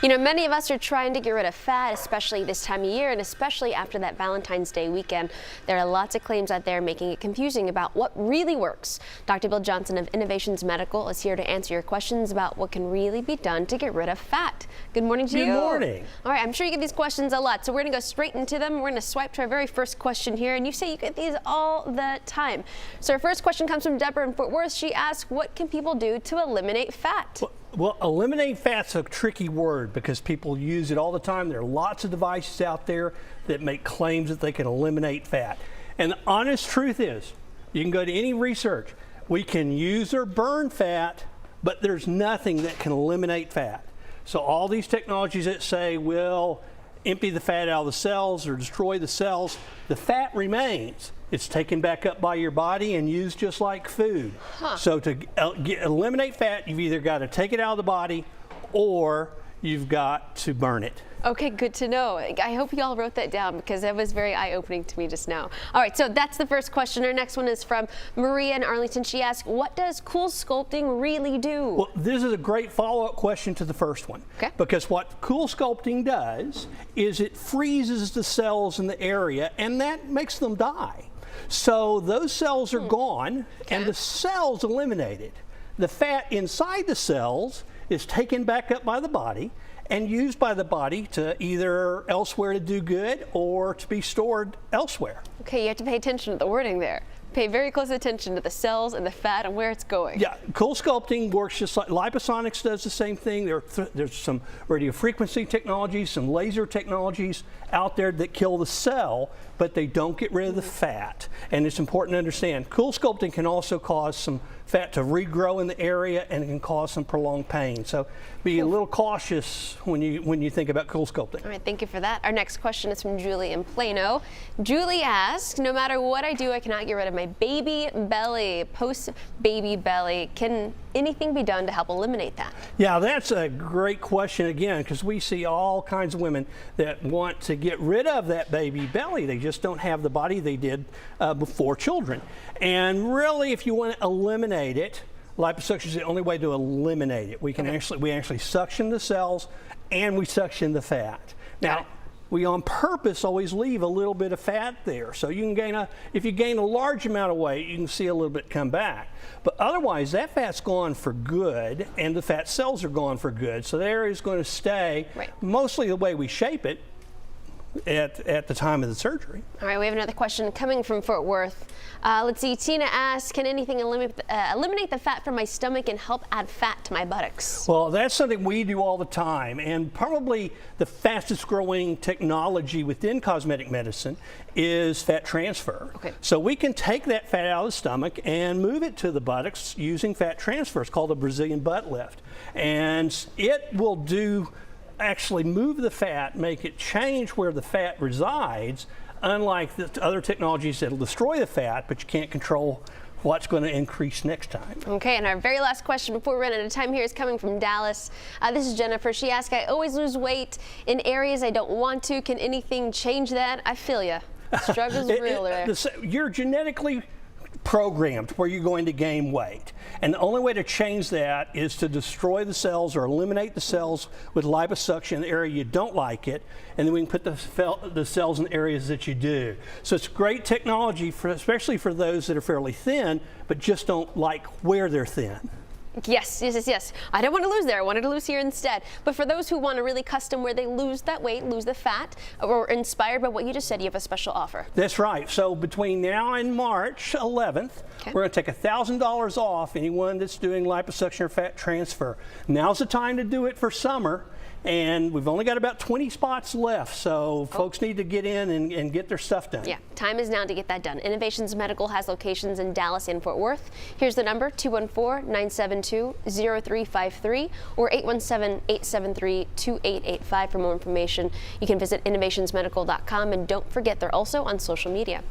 You know, many of us are trying to get rid of fat, especially this time of year and especially after that Valentine's Day weekend. There are lots of claims out there making it confusing about what really works. Dr. Bill Johnson of Innovations Medical is here to answer your questions about what can really be done to get rid of fat. Good morning to you. Good morning. All right, I'm sure you get these questions a lot, so we're going to go straight into them. We're going to swipe to our very first question here, and you say you get these all the time. So our first question comes from Deborah in Fort Worth. She asks, what can people do to eliminate fat? Well, eliminate fat's a tricky word because people use it all the time. There are lots of devices out there that make claims that they can eliminate fat. And the honest truth is, you can go to any research. We can use or burn fat, but there's nothing that can eliminate fat. So all these technologies that say, well, empty the fat out of the cells or destroy the cells, the fat remains. It's taken back up by your body and used just like food. So to eliminate fat, you've either got to take it out of the body or you've got to burn it. Okay, good to know. I hope you all wrote that down because that was very eye-opening to me just now. All right, so that's the first question. Our next one is from Maria in Arlington. She asked, what does COOLSCULPTing really do? Well, this is a great follow-up question to the first one. Okay. Because what COOLSCULPTing does is it freezes the cells in the area and that makes them die. So those cells are gone and the cells eliminated. The fat inside the cells is taken back up by the body and used by the body to either elsewhere to do good or to be stored elsewhere. Okay, you have to pay attention to the wording there. Pay very close attention to the cells and the fat and where it's going. Yeah, COOLSCULPTing works just like Liposonics does the same thing. There's some radio frequency technologies, some laser technologies out there that kill the cell, but they don't get rid of the fat. And it's important to understand, COOLSCULPTing can also cause some fat to regrow in the area and it can cause some prolonged pain. So be a little cautious when you think about COOLSCULPTing. All right, thank you for that. Our next question is from Julie in Plano. Julie asks, no matter what I do, I cannot get rid of my baby belly, post-baby belly. Can anything be done to help eliminate that? Yeah, that's a great question again, because we see all kinds of women that want to get rid of that baby belly. They just don't have the body they did before children. And really, if you want to eliminate it, liposuction is the only way to eliminate it. We can actually suction the cells and we suction the fat. Now, we on purpose always leave a little bit of fat there. So you can gain if you gain a large amount of weight, you can see a little bit come back. But otherwise, that fat's gone for good and the fat cells are gone for good. So there is going to stay mostly the way we shape it at the time of the surgery. All right, we have another question coming from Fort Worth. Let's see, Tina asks, can anything eliminate the fat from my stomach and help add fat to my buttocks? Well, that's something we do all the time, and probably the fastest growing technology within cosmetic medicine is fat transfer. Okay. So we can take that fat out of the stomach and move it to the buttocks using fat transfer. It's called a Brazilian butt lift, and it will actually move the fat, make it change where the fat resides, unlike the other technologies that'll destroy the fat, but you can't control what's going to increase next time. Okay, and our very last question before we run out of time here is coming from Dallas. This is Jennifer. She asked, I always lose weight in areas I don't want to. Can anything change that? I feel ya. The struggle's real there. You're genetically programmed where you're going to gain weight. And the only way to change that is to destroy the cells or eliminate the cells with liposuction in the area you don't like it, and then we can put the cells in the areas that you do. So it's great technology, especially for those that are fairly thin, but just don't like where they're thin. Yes. I don't want to lose there. I wanted to lose here instead. But for those who want to really custom where they lose that weight, lose the fat, or inspired by what you just said, you have a special offer. That's right. So between now and March 11th, we're going to take $1,000 off anyone that's doing liposuction or fat transfer. Now's the time to do it for summer. And we've only got about 20 spots left, so folks need to get in and get their stuff done. Yeah, time is now to get that done. Innovations Medical has locations in Dallas and Fort Worth. Here's the number, 214-972-0353 or 817-873-2885 for more information. You can visit innovationsmedical.com, and don't forget they're also on social media.